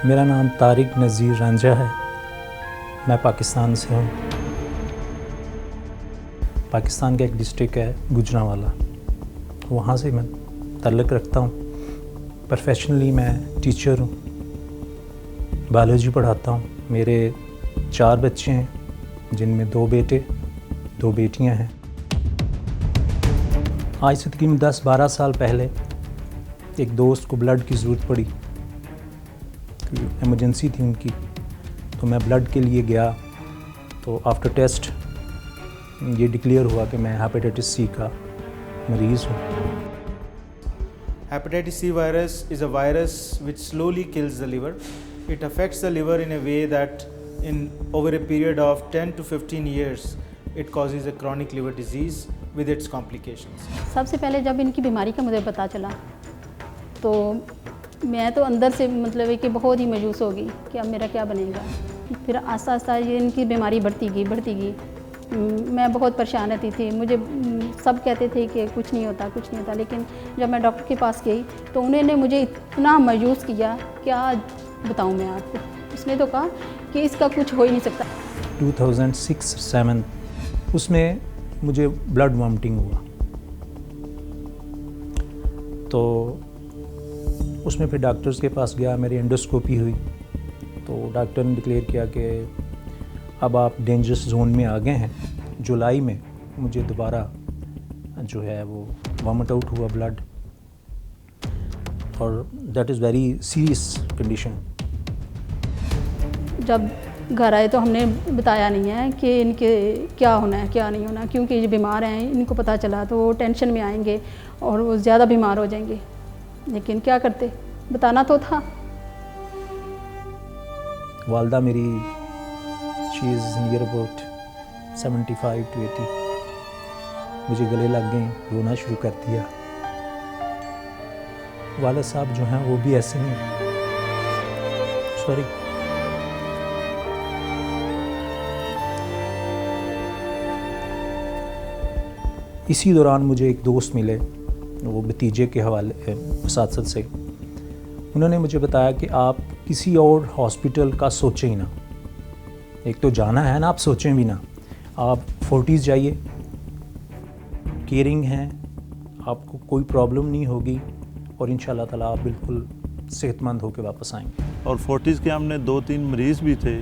मेरा नाम तारिक नज़ीर रांझा है। मैं पाकिस्तान से हूँ। पाकिस्तान का एक डिस्ट्रिक्ट है गुजरांवाला, वहाँ से मैं ताल्लुक़ रखता हूँ। प्रोफेशनली मैं टीचर हूँ, बायोलॉजी पढ़ाता हूँ। मेरे 4 बच्चे हैं, जिनमें 2 बेटे 2 बेटियाँ हैं। आज से तकरीबन 10-12 साल पहले एक दोस्त को ब्लड की ज़रूरत पड़ी, इमरजेंसी थी उनकी, तो मैं ब्लड के लिए गया। तो आफ्टर टेस्ट ये डिक्लेयर हुआ कि मैं हेपेटाइटिस सी का मरीज़ हूँ। Hepatitis C virus is a virus which slowly kills the liver. It affects the liver in a way that in over a period of 10 to 15 years it causes a chronic liver disease with its complications. सबसे पहले जब इनकी बीमारी का मुझे पता चला तो मैं तो अंदर से मतलब है कि बहुत ही मायूस हो गई कि अब मेरा क्या बनेगा। फिर आस्ता आस्ता ये इनकी बीमारी बढ़ती गई। मैं बहुत परेशान रहती थी। मुझे सब कहते थे कि कुछ नहीं होता, लेकिन जब मैं डॉक्टर के पास गई तो उन्होंने मुझे इतना मायूस किया, क्या बताऊं मैं आपको। उसने तो कहा कि इसका कुछ हो ही नहीं सकता। 2006-7 उसमें मुझे ब्लड वॉमिटिंग हुआ, तो उसमें फिर डॉक्टर्स के पास गया, मेरी एंडोस्कोपी हुई, तो डॉक्टर ने डिक्लेयर किया कि अब आप डेंजरस जोन में आ गए हैं। जुलाई में मुझे दोबारा जो है वो वॉमिट आउट हुआ ब्लड, और that is very serious condition. जब घर आए तो हमने बताया नहीं है कि इनके क्या होना है क्या नहीं होना, क्योंकि ये बीमार हैं। इनको पता चला तो वो टेंशन में आएंगे और वो ज़्यादा बीमार हो जाएंगे। लेकिन क्या करते, बताना तो था। वालदा मेरी she is near about 75 to 80, मुझे गले लग गई, रोना शुरू कर दिया। वालिद साहब जो हैं वो भी ऐसे ही, सॉरी, इसी दौरान मुझे एक दोस्त मिले, वो भतीजे के हवाले साथ से। उन्होंने मुझे बताया कि आप किसी और हॉस्पिटल का सोचें ही ना। एक तो जाना है ना, आप सोचें भी ना। आप फोर्टीज़ जाइए, केयरिंग हैं, आपको कोई प्रॉब्लम नहीं होगी और इंशाल्लाह ताला आप बिल्कुल सेहतमंद होकर वापस आएंगे। और फोर्टीज़ के हमने 2-3 मरीज़ भी थे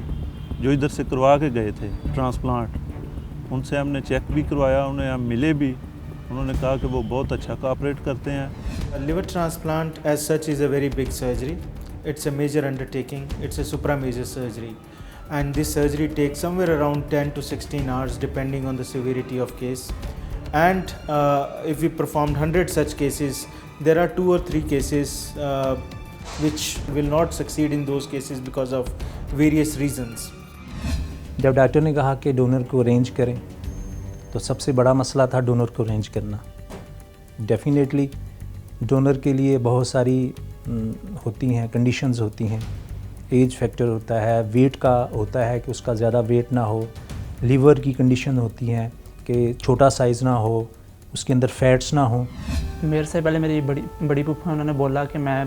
जो इधर से करवा के गए थे ट्रांसप्लांट। उनसे हमने चेक भी करवाया, उन्हें हम मिले भी। उन्होंने कहा कि वो बहुत अच्छा कोऑपरेट करते हैं। Liver transplant as such is a very big surgery. It's a major undertaking. It's a supra major surgery. And this surgery takes somewhere around 10 to 16 hours depending on the severity of case. And if we performed 100 such cases, there are 2 or 3 cases which will not succeed in those cases because of various reasons. जब doctor ने कहा कि donor को arrange करें, तो सबसे बड़ा मसला था डोनर को अरेंज करना। डेफिनेटली डोनर के लिए बहुत सारी होती हैं, कंडीशंस होती हैं। एज फैक्टर होता है, वेट का होता है कि उसका ज़्यादा वेट ना हो, लीवर की कंडीशन होती हैं कि छोटा साइज़ ना हो, उसके अंदर फैट्स ना हो। मेरे से पहले मेरी बड़ी फूफा, उन्होंने बोला कि मैं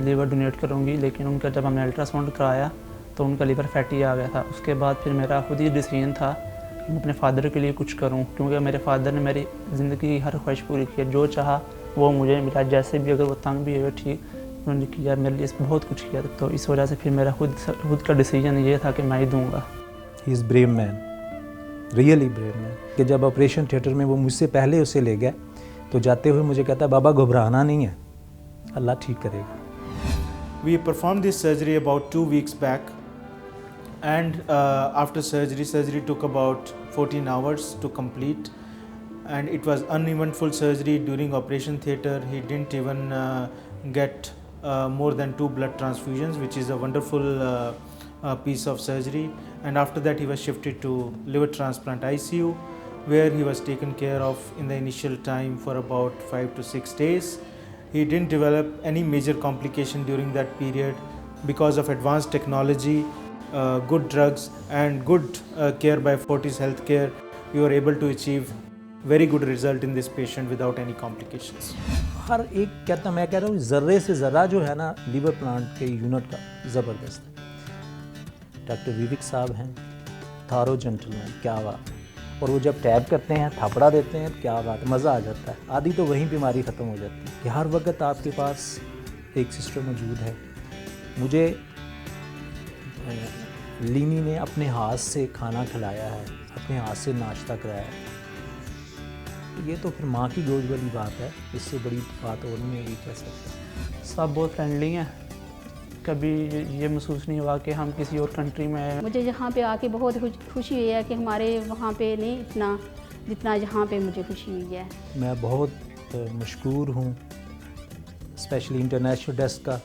लीवर डोनेट करूँगी, लेकिन उनका जब हमने अल्ट्रासाउंड कराया तो उनका लीवर फैटी आ गया था। उसके बाद फिर मेरा खुद ही डिसीजन था कि मैं अपने फादर के लिए कुछ करूं, क्योंकि मेरे फादर ने मेरी ज़िंदगी की हर ख्वाहिश पूरी की। जो चाहा वो मुझे मिला, जैसे भी, अगर वो तंग भी है ठीक, उन्होंने किया मेरे लिए, बहुत कुछ किया। तो इस वजह से फिर मेरा खुद का डिसीजन ये था कि मैं ही दूँगा। He is brave man, really brave man. कि जब ऑपरेशन थिएटर में वो मुझसे पहले उसे ले गया तो जाते हुए मुझे कहता है, बाबा घबराना नहीं है, अल्लाह ठीक करेगा। We performed this surgery about 2 weeks back, and after surgery took about 14 hours to complete, and it was uneventful surgery. During operation theatre he didn't even get more than 2 blood transfusions, which is a wonderful piece of surgery. And after that he was shifted to liver transplant ICU, where he was taken care of in the initial time for about 5 to 6 days. He didn't develop any major complication during that period because of advanced technology, good drugs and good care by Fortis Healthcare. We were able to achieve very good result in this patient without any complications. हर एक मैं कह रहा हूँ ज़र्रे से ज़र्रा जो है ना liver plant के यूनिट का ज़बरदस्त है। डॉक्टर विवेक साहब हैं, थारो जेंटलमैन, क्या बात। और वो जब टैब करते हैं, थापड़ा देते हैं, क्या बात, मज़ा आ जाता है। आधी तो वहीं बीमारी ख़त्म हो जाती है कि हर वक्त आपके पास एक सिस्टर मौजूद है। मुझे लीनी ने अपने हाथ से खाना खिलाया है, अपने हाथ से नाश्ता कराया है। ये तो फिर माँ की गोद वाली बात है, इससे बड़ी बात और नहीं है कह सकते। सब बहुत फ्रेंडली हैं, कभी ये महसूस नहीं हुआ कि हम किसी और कंट्री में हैं। मुझे यहाँ पे आके बहुत खुशी हुई है कि हमारे वहाँ पे नहीं इतना जितना यहाँ पे मुझे खुशी हुई है। मैं बहुत मशकूर हूँ स्पेशली इंटरनेशनल डेस्क का।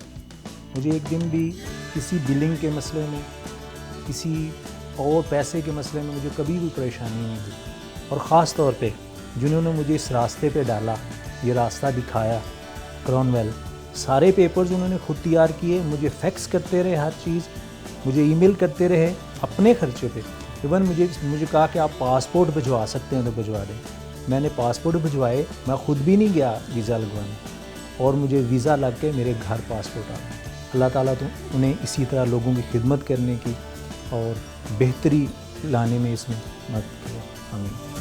मुझे एक दिन भी किसी बिलिंग के मसले में, किसी और पैसे के मसले में मुझे कभी भी परेशानी नहीं हुई। और ख़ास तौर पे जिन्होंने मुझे इस रास्ते पे डाला, ये रास्ता दिखाया, क्रॉनवेल, सारे पेपर्स उन्होंने खुद तैयार किए, मुझे फैक्स करते रहे हर चीज़, मुझे ईमेल करते रहे अपने खर्चे पे। इवन मुझे कहा कि आप पासपोर्ट भिजवा सकते हैं तो भिजवा दें। मैंने पासपोर्ट भिजवाए, मैं ख़ुद भी नहीं गया वीज़ा लगवाने, और मुझे वीज़ा लग के मेरे घर पासपोर्ट आ गया। अल्लाह ताला तो उन्हें इसी तरह लोगों की खिदमत करने की और बेहतरी लाने में इसमें मदद करे। आमीन।